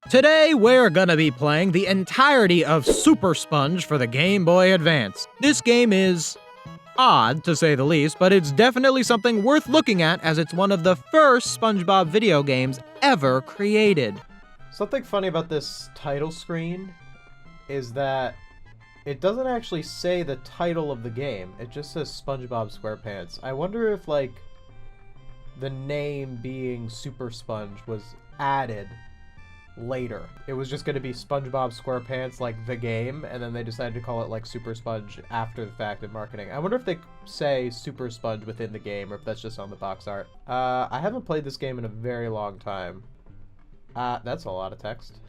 Today, we're gonna be playing the entirety of SuperSponge for the Game Boy Advance. This game is odd, to say the least, but it's definitely something worth looking at as it's one of the first SpongeBob video games ever created. Something funny about this title screen is that it doesn't actually say the title of the game. It just says SpongeBob SquarePants. I wonder if, like, the name being SuperSponge was added later. It was just going to be SpongeBob SquarePants, like the game, and then they decided to call it like SuperSponge after the fact in marketing. I wonder if they say SuperSponge within the game or if that's just on the box art. I haven't played this game in a very long time. That's a lot of text.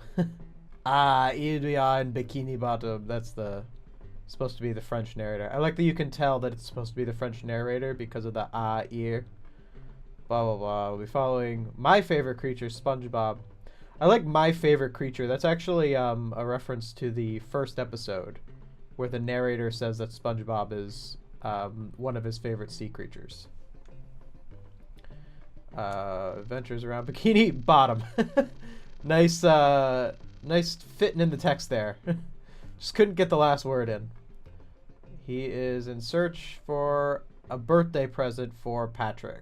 Adrian Bikini Bottom. That's supposed to be the French narrator. I like that you can tell that it's supposed to be the French narrator because of the ear. Blah blah blah. We'll be following my favorite creature, SpongeBob. I like my favorite creature. That's actually a reference to the first episode where the narrator says that SpongeBob is one of his favorite sea creatures. Adventures around Bikini Bottom. Nice fitting in the text there. Just couldn't get the last word in. He is in search for a birthday present for Patrick.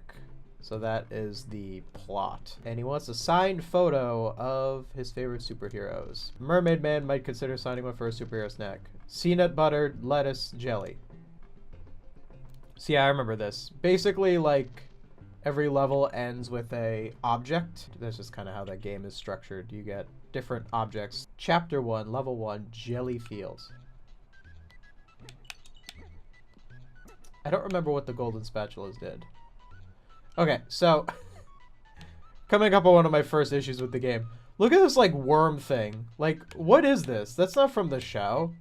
So that is the plot. And he wants a signed photo of his favorite superheroes. Mermaid Man might consider signing one for a superhero snack. Peanut butter, lettuce, jelly. So yeah, I remember this. Basically, like, every level ends with a object. That's just kind of how that game is structured. You get different objects. Chapter 1, Level 1, Jelly Fields. I don't remember what the golden spatulas did. Okay, so coming up on one of my first issues with the game. Look at this, like, worm thing. Like, what is this? That's not from the show.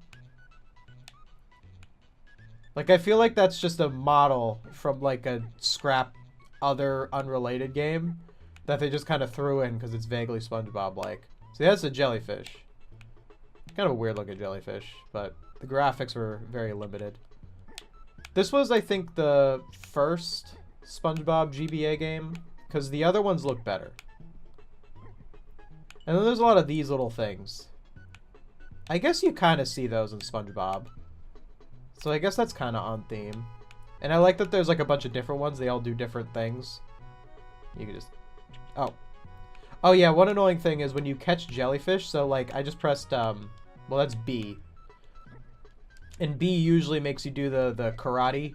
Like, I feel like that's just a model from, like, a scrap other unrelated game that they just kind of threw in because it's vaguely SpongeBob-like. See, that's a jellyfish. Kind of a weird-looking jellyfish, but the graphics were very limited. This was, I think, the first SpongeBob GBA game, because the other ones look better. And then there's a lot of these little things. I guess you kind of see those in SpongeBob. So I guess that's kind of on theme. And I like that there's like a bunch of different ones. They all do different things. You can just... Oh yeah, one annoying thing is when you catch jellyfish, so like I just pressed, well that's B. And B usually makes you do the karate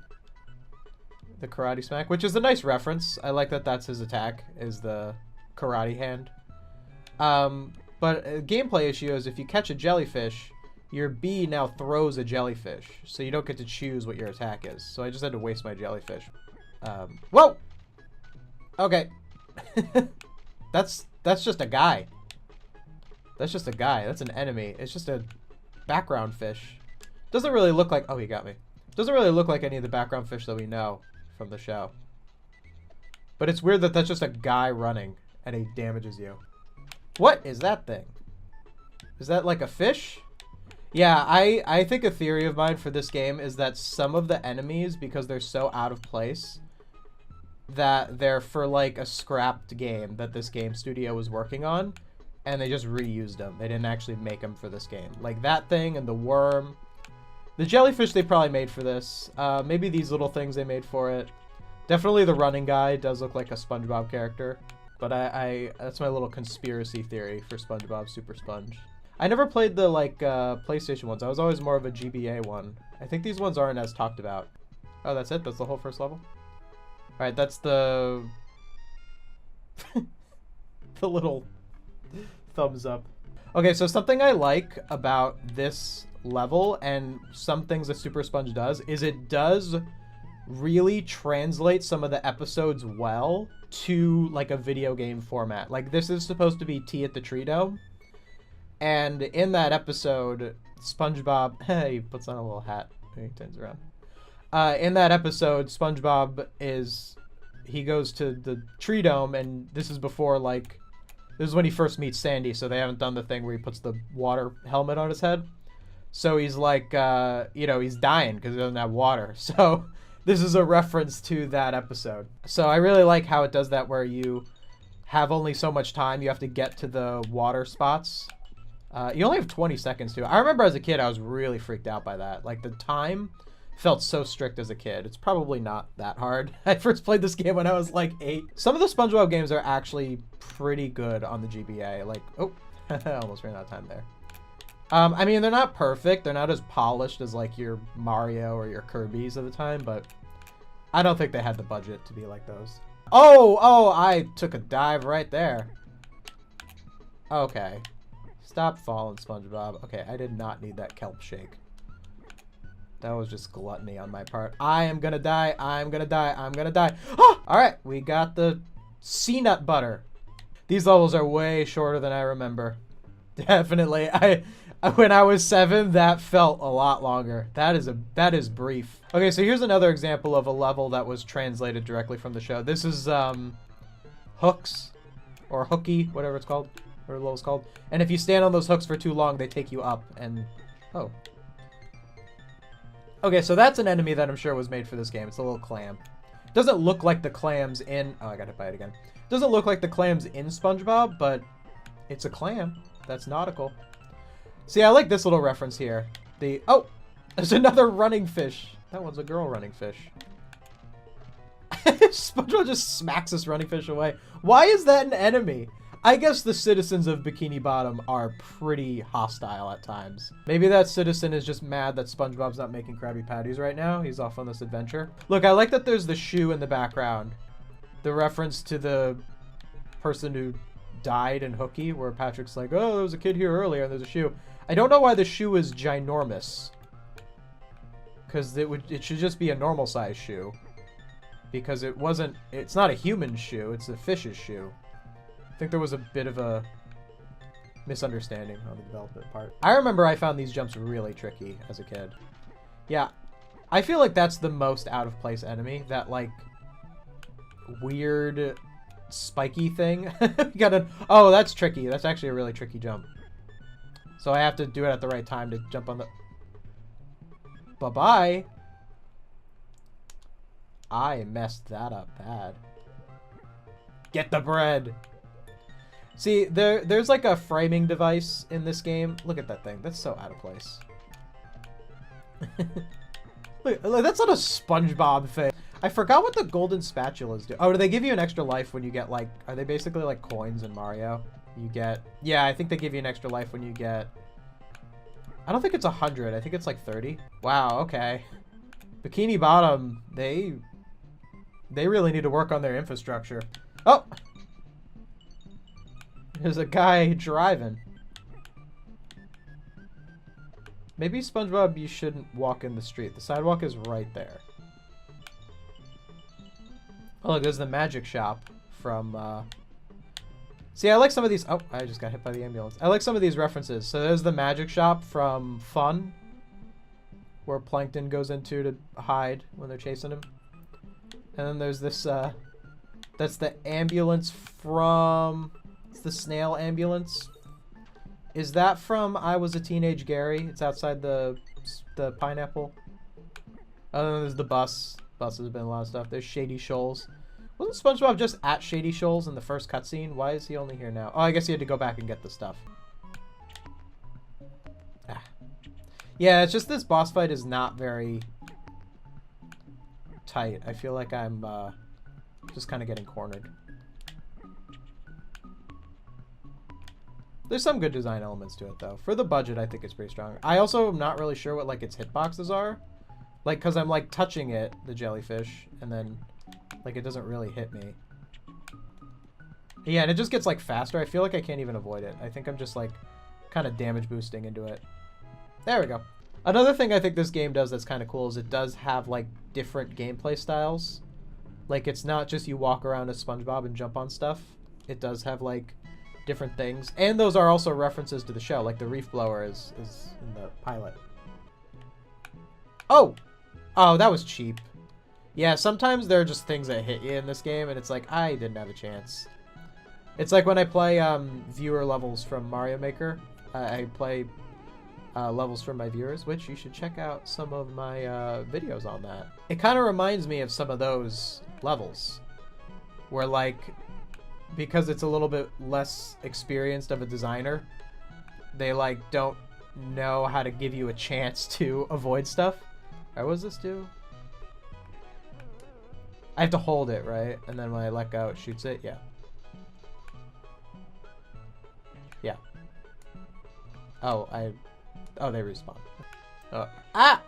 smack, which is a nice reference. I like that that's his attack, is the karate hand. But a gameplay issue is if you catch a jellyfish, your B now throws a jellyfish, so you don't get to choose what your attack is. So I just had to waste my jellyfish. Whoa! Okay. That's just a guy. That's just a guy. That's an enemy. It's just a background fish. Doesn't really look like... Oh, he got me. Doesn't really look like any of the background fish that we know from the show. But it's weird that that's just a guy running and he damages you. What is that thing? Is that like a fish? Yeah, I think a theory of mine for this game is that some of the enemies, because they're so out of place, that they're for like a scrapped game that this game studio was working on, and they just reused them. They didn't actually make them for this game. Like that thing and the worm. The jellyfish they probably made for this. Maybe these little things they made for it. Definitely the running guy does look like a SpongeBob character. But that's my little conspiracy theory for SpongeBob SuperSponge. I never played the like PlayStation ones. I was always more of a GBA one. I think these ones aren't as talked about. Oh, that's it? That's the whole first level? Alright, that's the... the little thumbs up. Okay, so something I like about this level and some things that SuperSponge does is it does really translate some of the episodes well to like a video game format. Like this is supposed to be Tea at the Treedome, and in that episode SpongeBob he puts on a little hat and he turns around. In that episode SpongeBob he goes to the Treedome, and this is before, like, this is when he first meets Sandy, so they haven't done the thing where he puts the water helmet on his head. So he's like, you know, he's dying because he doesn't have water. So this is a reference to that episode. So I really like how it does that, where you have only so much time. You have to get to the water spots. You only have 20 seconds to. I remember as a kid, I was really freaked out by that. Like, the time felt so strict as a kid. It's probably not that hard. I first played this game when I was like 8. Some of the SpongeBob games are actually pretty good on the GBA. Like, oh, I almost ran out of time there. I mean, they're not perfect. They're not as polished as like your Mario or your Kirby's of the time, but I don't think they had the budget to be like those. Oh, I took a dive right there. Okay. Stop falling, SpongeBob. Okay, I did not need that kelp shake. That was just gluttony on my part. I am gonna die. I'm gonna die. I'm gonna die. Oh! Alright, we got the sea nut butter. These levels are way shorter than I remember. Definitely. When I was 7, that felt a lot longer. That is brief. Okay, so here's another example of a level that was translated directly from the show. This is hooks or hooky, whatever it's called, or the level's called. And if you stand on those hooks for too long, they take you up. And oh. Okay, so that's an enemy that I'm sure was made for this game. It's a little clam. Doesn't look like the clams in... Oh, I got hit by it again. Doesn't look like the clams in SpongeBob, but it's a clam. That's nautical. See, I like this little reference here. Oh, there's another running fish. That one's a girl running fish. SpongeBob just smacks this running fish away. Why is that an enemy? I guess the citizens of Bikini Bottom are pretty hostile at times. Maybe that citizen is just mad that SpongeBob's not making Krabby Patties right now. He's off on this adventure. Look, I like that there's the shoe in the background. The reference to the person who died in Hooky, where Patrick's like, oh, there was a kid here earlier and there's a shoe. I don't know why the shoe is ginormous. Because it should just be a normal size shoe. Because it's not a human shoe, it's a fish's shoe. I think there was a bit of a misunderstanding on the development part. I remember I found these jumps really tricky as a kid. Yeah, I feel like that's the most out of place enemy. That like weird spiky thing. Oh, that's tricky. That's actually a really tricky jump. So I have to do it at the right time to jump on the... Bye-bye. I messed that up bad. Get the bread. See, there's like a framing device in this game. Look at that thing. That's so out of place. Look, that's not a SpongeBob thing. I forgot what the golden spatulas do. Oh, do they give you an extra life when you get like... Are they basically like coins in Mario? You get... Yeah, I think they give you an extra life when you get... I don't think it's 100. I think it's like 30. Wow, okay. Bikini Bottom, they really need to work on their infrastructure. Oh! There's a guy driving. Maybe, SpongeBob, you shouldn't walk in the street. The sidewalk is right there. Oh, look, there's the magic shop from... See, I like some of these... Oh, I just got hit by the ambulance. I like some of these references. So there's the magic shop from Fun, where Plankton goes into to hide when they're chasing him. And then there's this... That's the ambulance from... It's the snail ambulance. Is that from I Was a Teenage Gary? It's outside the pineapple. Oh, then there's the bus. Bus has been a lot of stuff. There's Shady Shoals. Wasn't SpongeBob just at Shady Shoals in the first cutscene? Why is he only here now? Oh, I guess he had to go back and get the stuff. Ah. Yeah, it's just this boss fight is not very tight. I feel like I'm just kind of getting cornered. There's some good design elements to it, though. For the budget, I think it's pretty strong. I also am not really sure what, like, its hitboxes are. Like, because I'm, like, touching it, the jellyfish, and then, like, it doesn't really hit me. Yeah, and it just gets, like, faster. I feel like I can't even avoid it. I think I'm just, like, kind of damage boosting into it. There we go. Another thing I think this game does that's kind of cool is it does have, like, different gameplay styles. Like, it's not just you walk around as SpongeBob and jump on stuff. It does have, like... different things, and those are also references to the show, like the reef blower is in the pilot. Oh that was cheap. Yeah, sometimes there are just things that hit you in this game and it's like I didn't have a chance. It's like when I play viewer levels from Mario Maker. I play levels from my viewers, which you should check out some of my videos on that. It kind of reminds me of some of those levels where, like, because it's a little bit less experienced of a designer, they like don't know how to give you a chance to avoid stuff. Alright, what does this do? I have to hold it, right? And then when I let go, it shoots it? Yeah. Yeah. Oh, they respawn. Ah!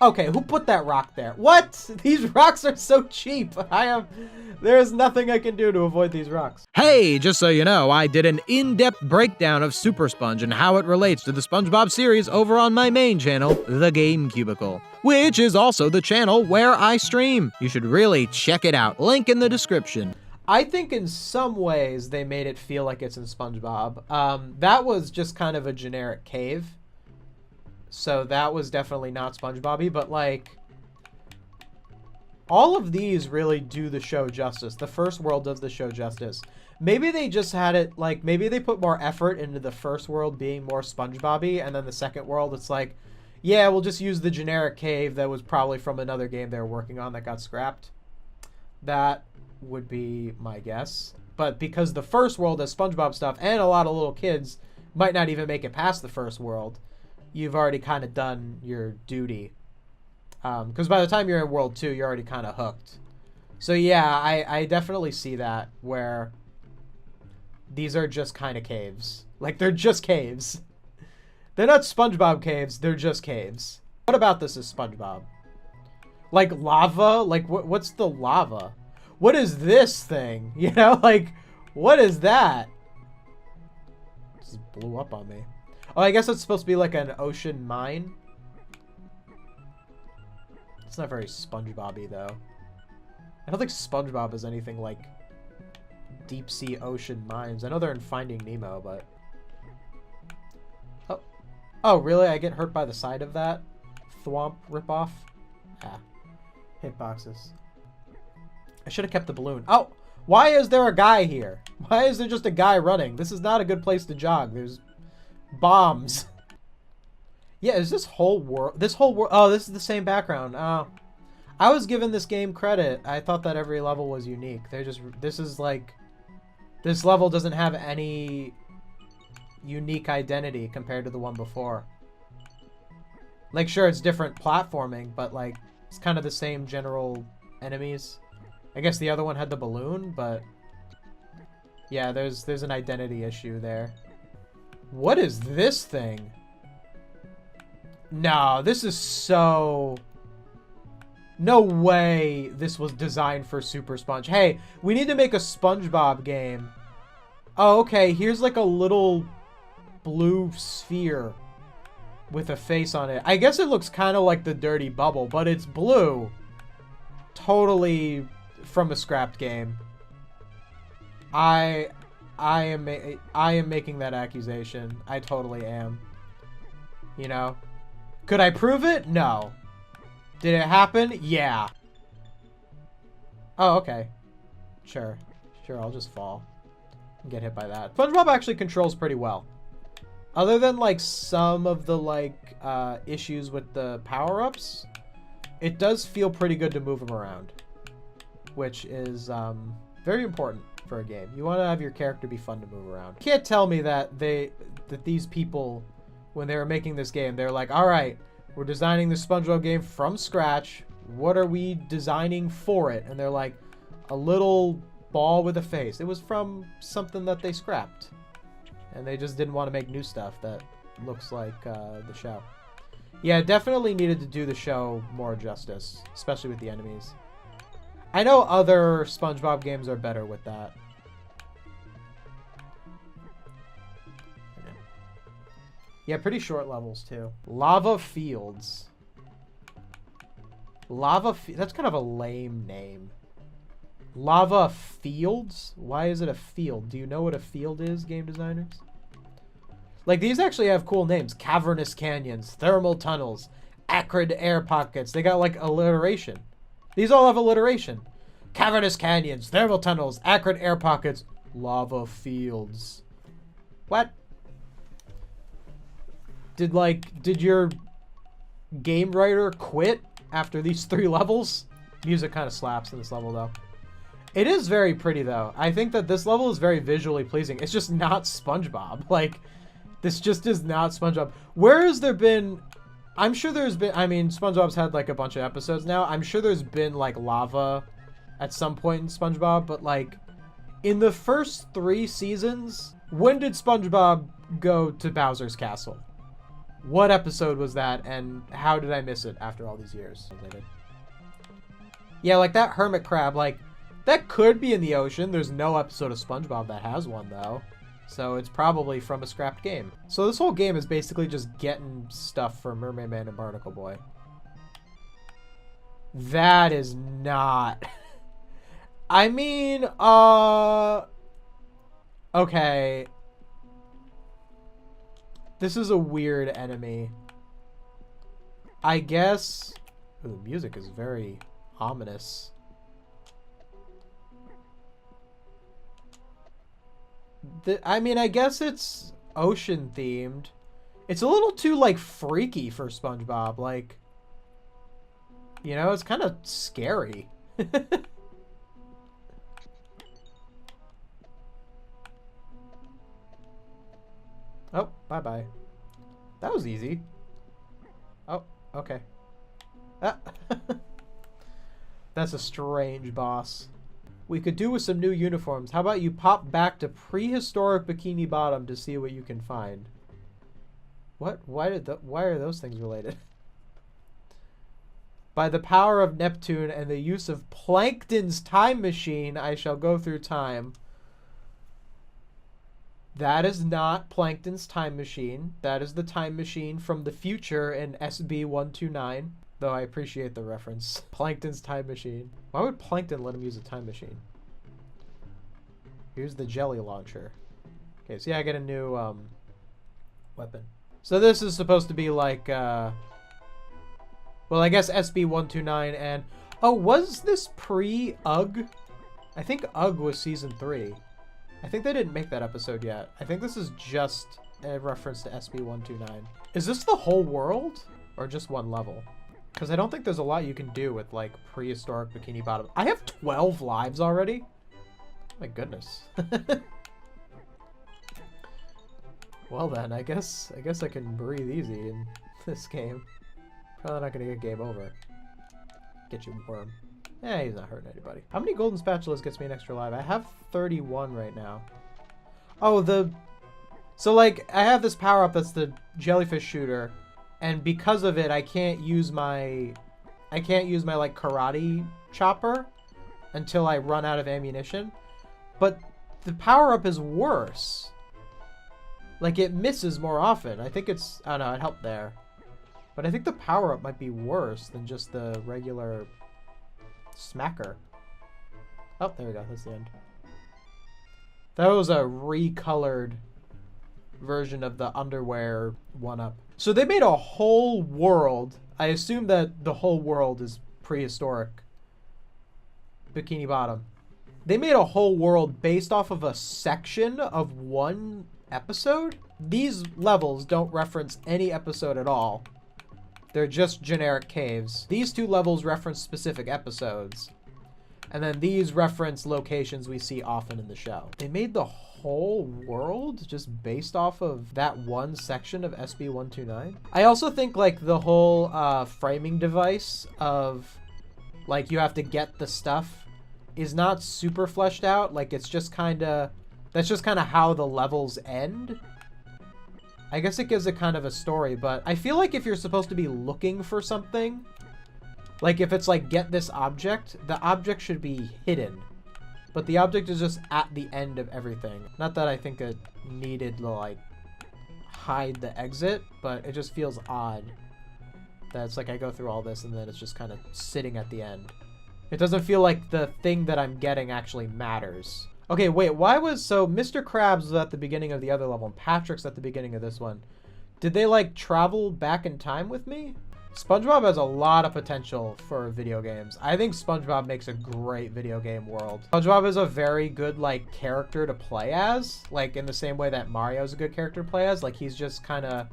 Okay, who put that rock there? What? These rocks are so cheap. There's nothing I can do to avoid these rocks. Hey, just so you know, I did an in-depth breakdown of SuperSponge and how it relates to the SpongeBob series over on my main channel, The Game Cubicle, which is also the channel where I stream. You should really check it out. Link in the description. I think in some ways they made it feel like it's in SpongeBob. That was just kind of a generic cave. So that was definitely not SpongeBob-y, but like all of these really do the show justice. The first world does the show justice. Maybe they just had it like, maybe they put more effort into the first world being more SpongeBob-y, and then the second world it's like, yeah, we'll just use the generic cave that was probably from another game they were working on that got scrapped. That would be my guess. But because the first world has SpongeBob stuff and a lot of little kids might not even make it past the first world, you've already kind of done your duty. Because by the time you're in World 2, you're already kind of hooked. So yeah, I definitely see that, where these are just kind of caves. Like, they're just caves. They're not SpongeBob caves, they're just caves. What about this is SpongeBob? Like, lava? Like, what's the lava? What is this thing? You know, like, what is that? It just blew up on me. Oh, I guess it's supposed to be like an ocean mine. It's not very SpongeBob-y, though. I don't think SpongeBob is anything like deep sea ocean mines. I know they're in Finding Nemo, but... Oh. Oh, really? I get hurt by the side of that? Thwomp ripoff? Ah. Hitboxes. I should have kept the balloon. Oh! Why is there a guy here? Why is there just a guy running? This is not a good place to jog. There's bombs. Yeah, is this whole world... Oh, this is the same background. Oh. I was given this game credit. I thought that every level was unique. This is like... This level doesn't have any unique identity compared to the one before. Like, sure, it's different platforming, but like, it's kind of the same general enemies. I guess the other one had the balloon, but... Yeah, there's an identity issue there. What is this thing? No, this is so... No way this was designed for SuperSponge. Hey, we need to make a SpongeBob game. Oh, okay, here's like a little blue sphere with a face on it. I guess it looks kind of like the Dirty Bubble, but it's blue. Totally from a scrapped game. I am making that accusation. I totally am. You know? Could I prove it? No. Did it happen? Yeah. Oh, okay. Sure. Sure, I'll just fall and get hit by that. SpongeBob actually controls pretty well. Other than, like, some of the, like, issues with the power-ups, it does feel pretty good to move him around. Which is, very important for a game. You want to have your character be fun to move around. You can't tell me that these people, when they were making this game, they're like, alright, we're designing the SpongeBob game from scratch. What are we designing for it? And they're like, a little ball with a face. It was from something that they scrapped. And they just didn't want to make new stuff that looks like the show. Yeah, definitely needed to do the show more justice, especially with the enemies. I know other SpongeBob games are better with that. Yeah, pretty short levels, too. Lava Fields. That's kind of a lame name. Lava Fields? Why is it a field? Do you know what a field is, game designers? Like, these actually have cool names. Cavernous canyons, thermal tunnels, acrid air pockets. They got, like, alliteration. These all have alliteration. Cavernous canyons, thermal tunnels, acrid air pockets, lava fields. What? Did your game writer quit after these 3 levels? Music kind of slaps in this level, though. It is very pretty, though. I think that this level is very visually pleasing. It's just not SpongeBob. Like, this just is not SpongeBob. Where has there been... I'm sure there's been... I mean, SpongeBob's had, like, a bunch of episodes now. I'm sure there's been, like, lava at some point in SpongeBob. But, like, in the first 3 seasons, when did SpongeBob go to Bowser's Castle? What episode was that, and how did I miss it after all these years? Yeah, like, that hermit crab, like... That could be in the ocean. There's no episode of SpongeBob that has one, though. So it's probably from a scrapped game. So this whole game is basically just getting stuff for Mermaid Man and Barnacle Boy. That is not... I mean, okay. This is a weird enemy. I guess... Ooh, the music is very ominous. I mean, I guess it's ocean themed. It's a little too, like, freaky for SpongeBob. Like, you know, it's kind of scary. Oh, bye-bye. That was easy. Oh, okay. Ah. That's a strange boss. We could do with some new uniforms. How about you pop back to Prehistoric Bikini Bottom to see what you can find? What? Why are those things related? By the power of Neptune and the use of Plankton's time machine, I shall go through time. That is not Plankton's time machine. That is the time machine from the future in SB129. Though I appreciate the reference. Plankton's time machine. Why would Plankton let him use a time machine? Here's the jelly launcher. Okay, so yeah, I get a new weapon. So this is supposed to be like, well, I guess SB129 and... Oh, was this pre-UG? I think UG was season 3. I think they didn't make that episode yet. I think this is just a reference to SB129. Is this the whole world? Or just one level? Because I don't think there's a lot you can do with, like, Prehistoric Bikini Bottom. I have 12 lives already? My goodness. Well then, I guess I can breathe easy in this game. Probably not gonna get game over. Get you worm. Eh, he's not hurting anybody. How many golden spatulas gets me an extra life? I have 31 right now. Oh, so, like, I have this power-up that's the jellyfish shooter. And because of it, I can't use my like, karate chopper until I run out of ammunition. But the power-up is worse. Like, it misses more often. I think it's... I don't know, it helped there. But I think the power-up might be worse than just the regular smacker. Oh, there we go. That's the end. That was a recolored version of the underwear one-up. So they made a whole world. I assume that the whole world is prehistoric Bikini Bottom. They made a whole world based off of a section of one episode. These levels don't reference any episode at all. They're just generic caves. These 2 levels reference specific episodes. And then these reference locations we see often in the show. They made the whole world just based off of that one section of SB129. I also think, like, the whole framing device of, like, you have to get the stuff is not super fleshed out. Like, it's just kind of... That's just kind of how the levels end. I guess it gives it kind of a story, but I feel like if you're supposed to be looking for something, like if it's like, get this object, the object should be hidden. But the object is just at the end of everything. Not that I think it needed to, like, hide the exit, but it just feels odd that it's like I go through all this and then it's just kind of sitting at the end. It doesn't feel like the thing that I'm getting actually matters. Okay, wait, why was... So Mr. Krabs was at the beginning of the other level and Patrick's at the beginning of this one. Did they, like, travel back in time with me? SpongeBob has a lot of potential for video games. I think SpongeBob makes a great video game world. SpongeBob is a very good, like, character to play as. Like, in the same way that Mario's a good character to play as. Like, he's just kind of...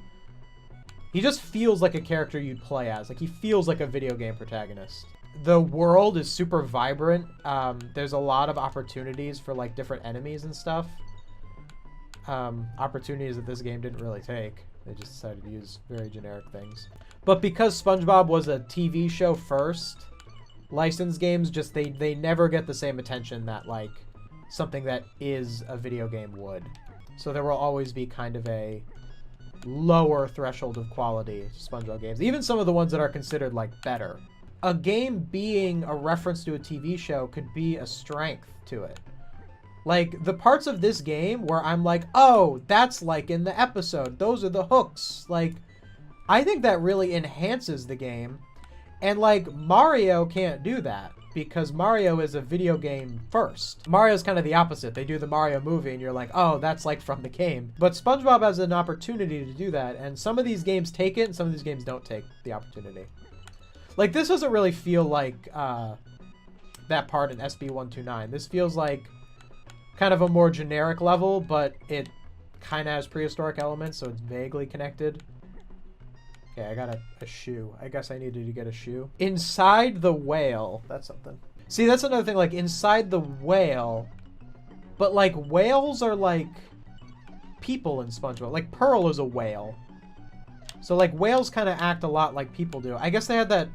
He just feels like a character you'd play as. Like, he feels like a video game protagonist. the world is super vibrant. There's a lot of opportunities for like different enemies and stuff. Opportunities that this game didn't really take. They just decided to use very generic things. But because SpongeBob was a TV show first, licensed games just they never get the same attention that like something that is a video game would. So there will always be kind of a lower threshold of quality to SpongeBob games. Even some of the ones that are considered like better. A game being a reference to a TV show could be a strength to it. Like, the parts of this game where I'm like, oh, that's like in the episode. Those are the hooks. Like, I think that really enhances the game. And, like, Mario can't do that because Mario is a video game first. Mario's kind of the opposite. They do the Mario movie and you're like, oh, that's like from the game. But SpongeBob has an opportunity to do that. And some of these games take it and some of these games don't take the opportunity. Like, this doesn't really feel like that part in SB129. This feels like kind of a more generic level, but it kind of has prehistoric elements, so it's vaguely connected. Okay, I got a shoe. I guess I needed to get a shoe. Inside the whale. That's something. See, that's another thing, like, inside the whale, but, like, whales are, like, people in SpongeBob. Like, Pearl is a whale. So, like, whales kind of act a lot like people do. I guess they had that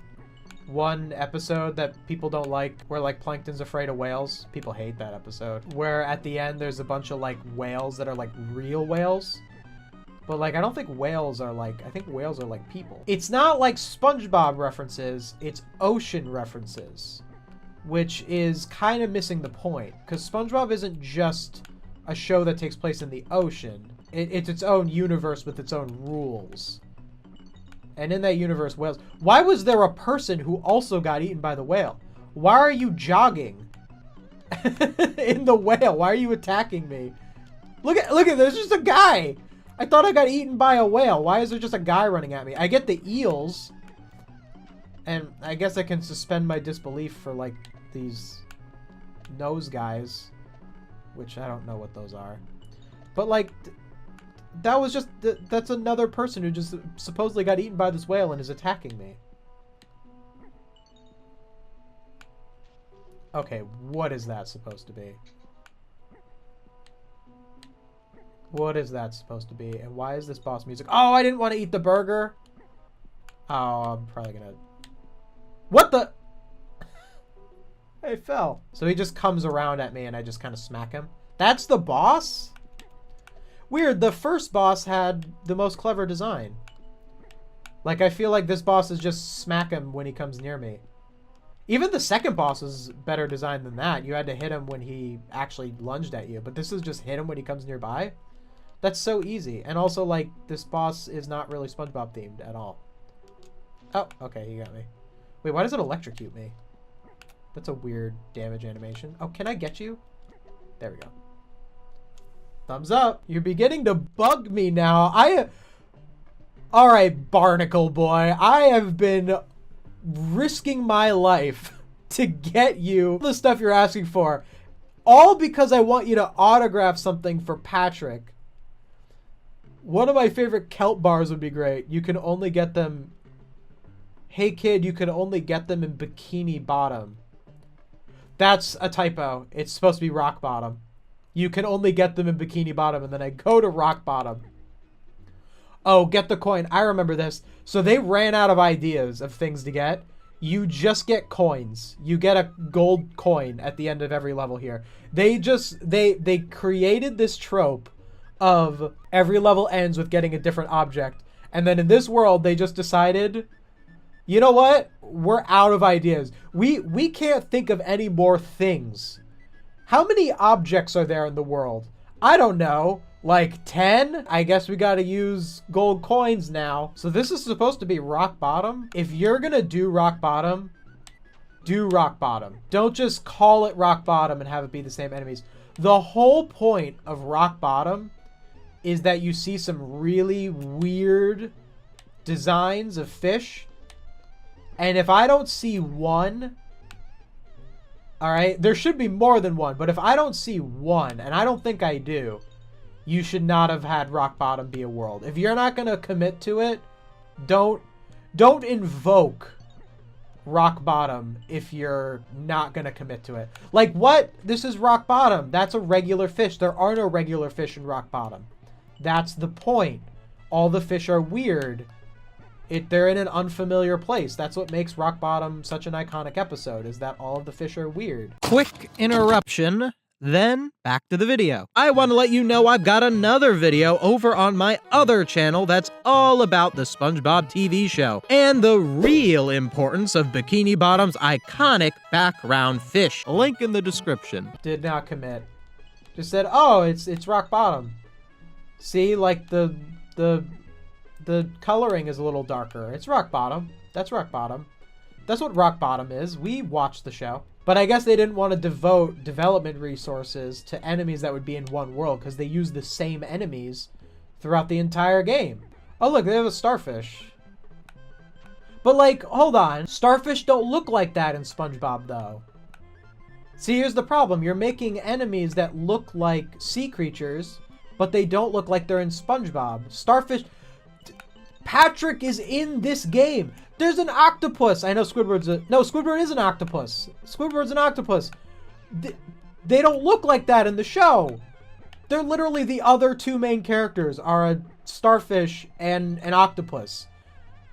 one episode that people don't like where like Plankton's afraid of whales. People hate that episode. Where at the end there's a bunch of like whales that are like real whales. But like I don't think whales are like, I think whales are like people. It's not like SpongeBob references, it's ocean references. Which is kind of missing the point. Because SpongeBob isn't just a show that takes place in the ocean. It's its own universe with its own rules. And in that universe, whales... Why was there a person who also got eaten by the whale? Why are you jogging in the whale? Why are you attacking me? Look at, there's just a guy. I thought I got eaten by a whale. Why is there just a guy running at me? I get the eels. And I guess I can suspend my disbelief for, like, these nose guys. Which I don't know what those are. But, like... That was just... That's another person who just supposedly got eaten by this whale and is attacking me. Okay, what is that supposed to be? What is that supposed to be? And why is this boss music? Oh, I didn't want to eat the burger. Oh, I'm probably gonna... What the... I fell. So he just comes around at me and I just kind of smack him. That's the boss? Weird, the first boss had the most clever design. Like, I feel like this boss is just smack him when he comes near me. Even the second boss is better designed than that. You had to hit him when he actually lunged at you. But this is just hit him when he comes nearby. That's so easy. And also, like, this boss is not really SpongeBob themed at all. Oh, okay, he got me. Wait, why does it electrocute me? That's a weird damage animation. Oh, can I get you? There we go. Thumbs up. You're beginning to bug me now. Alright, Barnacle Boy. I have been risking my life to get you the stuff you're asking for. All because I want you to autograph something for Patrick. One of my favorite kelp bars would be great. You can only get them... Hey kid, you can only get them in Bikini Bottom. That's a typo. It's supposed to be Rock Bottom. You can only get them in Bikini Bottom, and then I go to Rock Bottom. Oh, get the coin. I remember this. So they ran out of ideas of things to get. You just get coins. You get a gold coin at the end of every level here. They created this trope of every level ends with getting a different object. And then in this world, they just decided, you know what? We're out of ideas. We can't think of any more things. How many objects are there in the world? I don't know. Like 10? I guess we gotta use gold coins now. So this is supposed to be Rock Bottom. If you're gonna do Rock Bottom, do Rock Bottom. Don't just call it Rock Bottom and have it be the same enemies. The whole point of Rock Bottom is that you see some really weird designs of fish. And if I don't see one... Alright, there should be more than one, but if I don't see one, and I don't think I do, you should not have had Rock Bottom be a world. If you're not going to commit to it, don't invoke rock bottom if you're not gonna commit to it. Like, what? This is rock bottom. That's a regular fish. There are no regular fish in rock bottom. That's the point. All the fish are weird. They're in an unfamiliar place. That's what makes rock bottom such an iconic episode, is that all of the fish are weird. Quick interruption. Then, back to the video. I want to let you know I've got another video over on my other channel that's all about the SpongeBob TV show and the real importance of Bikini Bottom's iconic background fish. Link in the description. Did not commit. Just said, oh, it's rock bottom. See, like the coloring is a little darker. It's rock bottom. That's rock bottom. That's what rock bottom is. We watched the show. But I guess they didn't want to devote development resources to enemies that would be in one world because they use the same enemies throughout the entire game. Oh, look, they have a starfish. But, like, hold on. Starfish don't look like that in SpongeBob, though. See, here's the problem. You're making enemies that look like sea creatures, but they don't look like they're in SpongeBob. Starfish... Patrick is in this game. There's an octopus. I know Squidward's a... No, Squidward is an octopus. Squidward's an octopus. They don't look like that in the show. They're literally the other two main characters are a starfish and an octopus.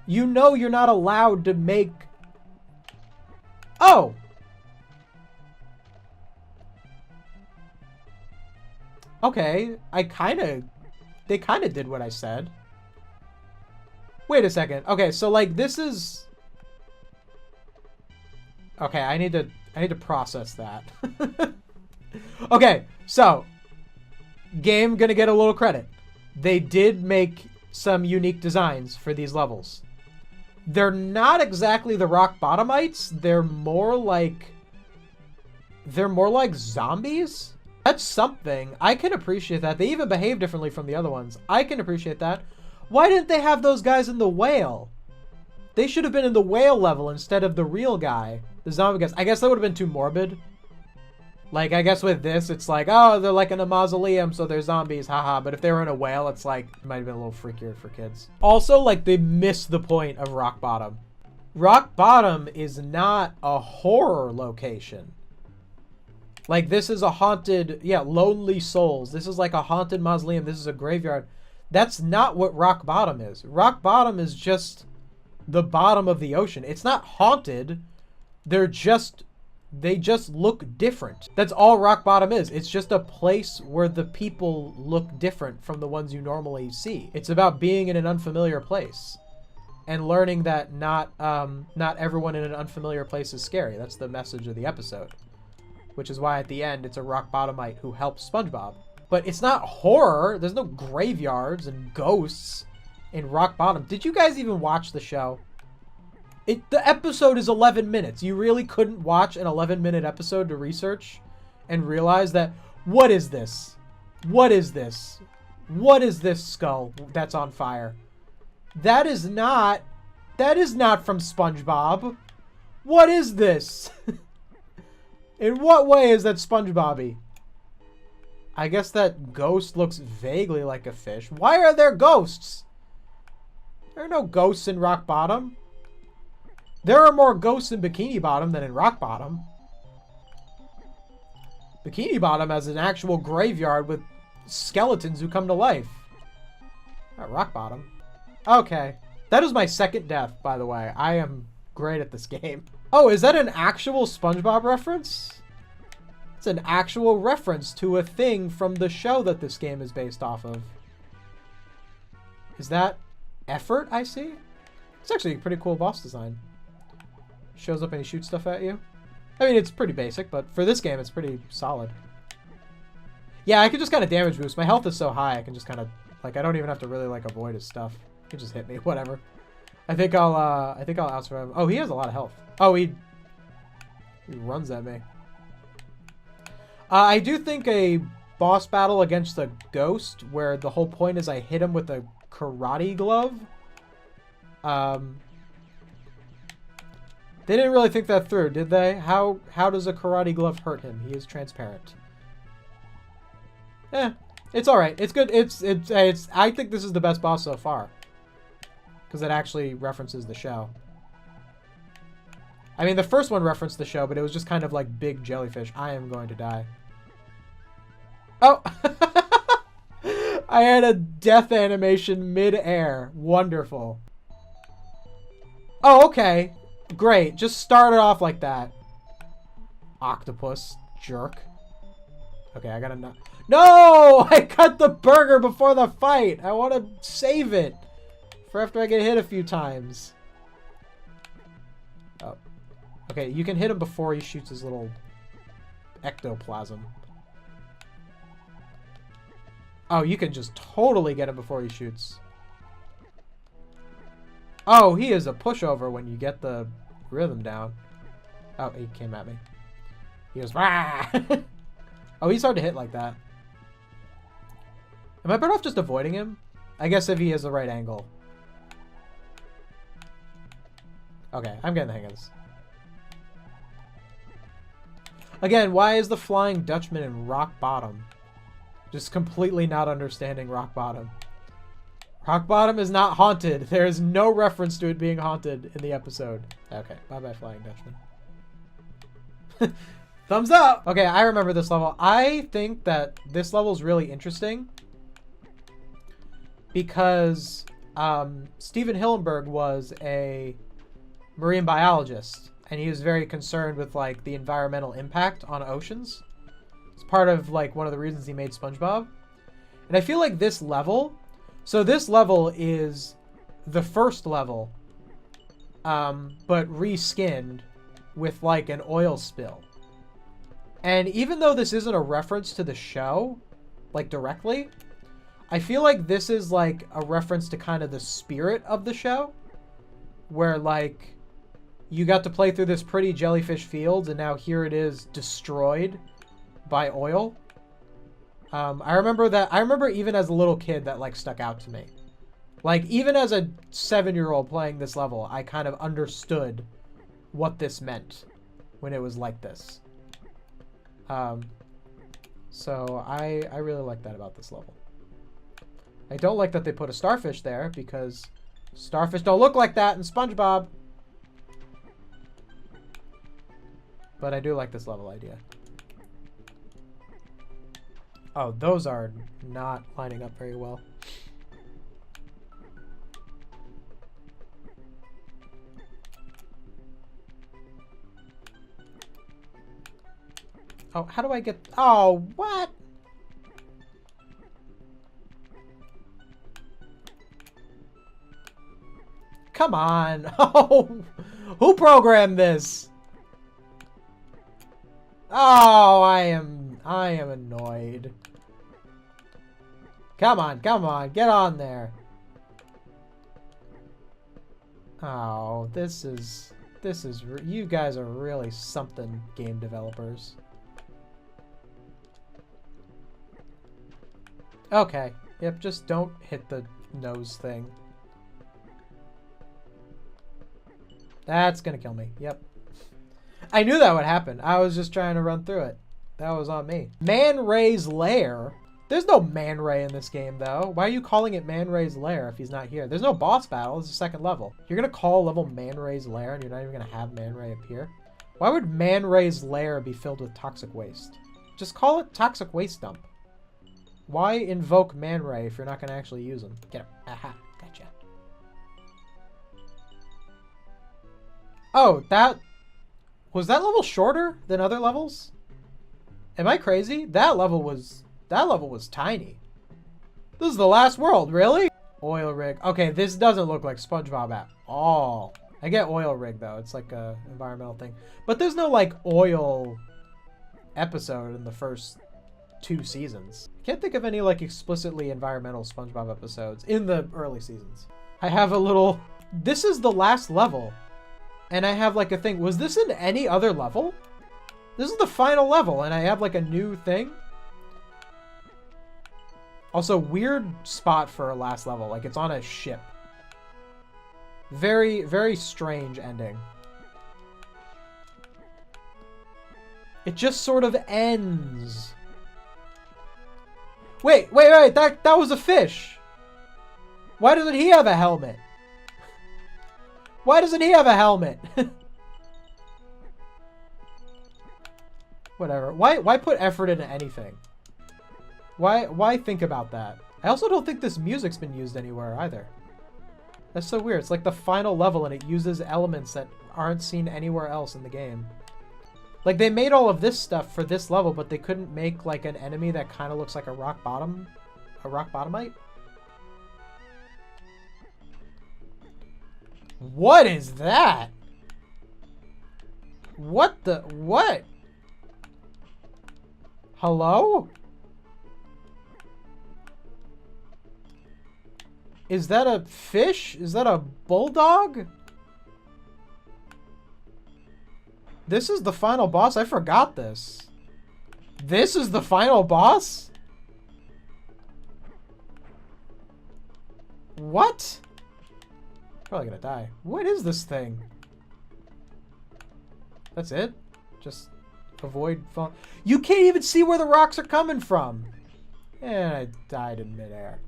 You know you're not allowed to make... Oh! Okay, they kind of did what I said. Wait a second. Okay, so like this is... Okay, I need to process that. Okay, so game gonna get a little credit. They did make some unique designs for these levels. They're not exactly the rock bottomites. They're more like zombies. That's something. I can appreciate that. They even behave differently from the other ones. I can appreciate that. Why didn't they have those guys in the whale? They should have been in the whale level instead of the real guy, the zombie guys. I guess that would have been too morbid. Like, I guess with this, it's like, oh, they're like in a mausoleum, so they're zombies, haha. But if they were in a whale, it's like, it might have been a little freakier for kids. Also, like, they missed the point of Rock Bottom. Rock Bottom is not a horror location. Like, this is a haunted, yeah, Lonely Souls. This is like a haunted mausoleum. This is a graveyard. That's not what Rock Bottom is. Rock Bottom is just the bottom of the ocean. It's not haunted. They just look different. That's all Rock Bottom is. It's just a place where the people look different from the ones you normally see. It's about being in an unfamiliar place and learning that not everyone in an unfamiliar place is scary. That's the message of the episode, which is why at the end it's a rock bottomite who helps SpongeBob. But it's not horror. There's no graveyards and ghosts in Rock Bottom. Did you guys even watch the show? The episode is 11 minutes. You really couldn't watch an 11-minute episode to research and realize that, what is this? What is this? What is this skull that's on fire? That is not from SpongeBob. What is this? In what way is that SpongeBob-y? I guess that ghost looks vaguely like a fish. Why are there ghosts? There are no ghosts in Rock Bottom. There are more ghosts in Bikini Bottom than in Rock Bottom. Bikini Bottom has an actual graveyard with skeletons who come to life. Not Rock Bottom. Okay. That is my second death, by the way. I am great at this game. Oh, is that an actual SpongeBob reference? It's an actual reference to a thing from the show that this game is based off of. Is that effort I see? It's actually a pretty cool boss design. Shows up and he shoots stuff at you. I mean, it's pretty basic, but for this game, it's pretty solid. Yeah, I can just kind of damage boost. My health is so high, I can just kind of, like, I don't even have to really, like, avoid his stuff. He can just hit me, whatever. I think I'll out-survive him. Oh, he has a lot of health. Oh, he runs at me. I do think a boss battle against a ghost, where the whole point is I hit him with a karate glove. They didn't really think that through, did they? How does a karate glove hurt him? He is transparent. It's all right. It's good. It's. I think this is the best boss so far, because it actually references the show. I mean, the first one referenced the show, but it was just kind of like big jellyfish. I am going to die. Oh! I had a death animation mid-air. Wonderful. Oh, okay. Great. Just start it off like that. Octopus. Jerk. Okay, I gotta not... No! I cut the burger before the fight! I want to save it for after I get hit a few times. Oh. Okay, you can hit him before he shoots his little ectoplasm. Oh, you can just totally get him before he shoots. Oh, he is a pushover when you get the rhythm down. Oh, he came at me. He goes, rah! Oh, he's hard to hit like that. Am I better off just avoiding him? I guess if he has the right angle. Okay, I'm getting the hang of this. Again, why is the Flying Dutchman in rock bottom? Just completely not understanding rock bottom. Rock bottom is not haunted. There is no reference to it being haunted in the episode. Okay, bye-bye Flying Dutchman. Thumbs up! Okay, I remember this level. I think that this level is really interesting because Steven Hillenburg was a marine biologist, and he was very concerned with like the environmental impact on oceans. It's part of like one of the reasons he made SpongeBob. And I feel like this level, so this level is the first level, but reskinned with like an oil spill. And even though this isn't a reference to the show, like directly, I feel like this is like a reference to kind of the spirit of the show, where like you got to play through this pretty jellyfish fields and now here it is destroyed by oil. I remember even as a little kid that like stuck out to me. Like even as a 7-year-old playing this level, I kind of understood what this meant when it was like this. So I really like that about this level. I don't like that they put a starfish there because starfish don't look like that in SpongeBob. But I do like this level idea. Oh, those are not lining up very well. Oh, how do I get... Oh, what? Come on. Oh, who programmed this? Oh, I am annoyed. Come on, get on there. Oh, this is, you guys are really something, game developers. Okay, yep, just don't hit the nose thing. That's gonna kill me, yep. I knew that would happen. I was just trying to run through it. That was on me. Man Ray's Lair? There's no Man Ray in this game, though. Why are you calling it Man Ray's Lair if he's not here? There's no boss battle. It's the second level. You're going to call a level Man Ray's Lair and you're not even going to have Man Ray appear? Why would Man Ray's Lair be filled with toxic waste? Just call it Toxic Waste Dump. Why invoke Man Ray if you're not going to actually use him? Get him. Aha. Gotcha. Oh, was that level shorter than other levels? Am I crazy? That level was tiny. This is the last world, really? Oil rig. Okay, this doesn't look like SpongeBob at all. I get oil rig though. It's like a environmental thing. But there's no like oil episode in the first 2 seasons. I can't think of any like explicitly environmental SpongeBob episodes in the early seasons. I have a little... This is the last level. And I have like a thing. Was this in any other level? This is the final level and I have like a new thing. Also, weird spot for a last level. Like it's on a ship. Very, very strange ending. It just sort of ends. Wait, that was a fish. Why doesn't he have a helmet? Why doesn't he have a helmet? Whatever. Why put effort into anything? Why think about that? I also don't think this music's been used anywhere either. That's so weird. It's like the final level and it uses elements that aren't seen anywhere else in the game. Like, they made all of this stuff for this level, but they couldn't make, like, an enemy that kind of looks like a rock bottomite? What is that? What? Hello? Is that a fish? Is that a bulldog? This is the final boss? I forgot this. This is the final boss? What? Probably gonna die. What is this thing? That's it? Just avoid fall. You can't even see where the rocks are coming from. And I died in midair.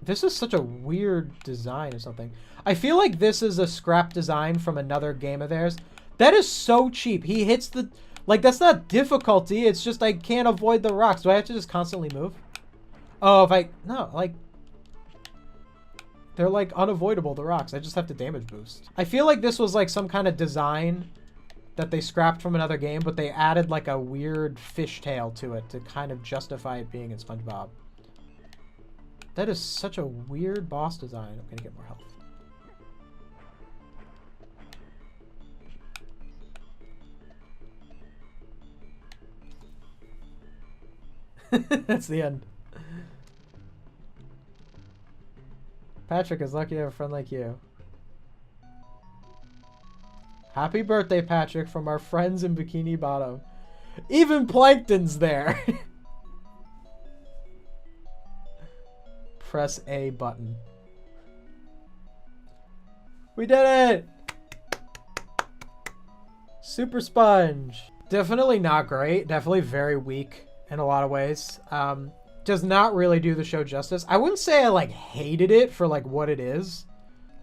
This is such a weird design or something. I feel like this is a scrap design from another game of theirs. That is so cheap. He hits the... Like, that's not difficulty. It's just I can't avoid the rocks. Do I have to just constantly move? Oh, if I... No, like... They're, like, unavoidable, the rocks. I just have to damage boost. I feel like this was, like, some kind of design that they scrapped from another game, but they added, like, a weird fishtail to it to kind of justify it being in SpongeBob. That is such a weird boss design. I'm gonna get more health. That's the end. Patrick is lucky to have a friend like you. Happy birthday, Patrick, from our friends in Bikini Bottom. Even Plankton's there. Press A button. We did it! SuperSponge. Definitely not great. Definitely very weak in a lot of ways. Does not really do the show justice. I wouldn't say I, like, hated it for, like, what it is.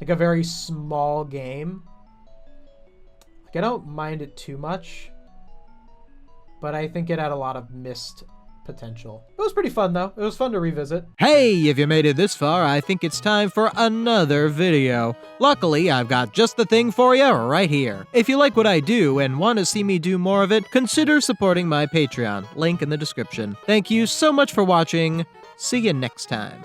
Like, a very small game. Like, I don't mind it too much. But I think it had a lot of missed potential. It was pretty fun, though. It was fun to revisit. Hey, if you made it this far, I think it's time for another video. Luckily, I've got just the thing for you right here. If you like what I do and want to see me do more of it, consider supporting my Patreon. Link in the description. Thank you so much for watching. See you next time.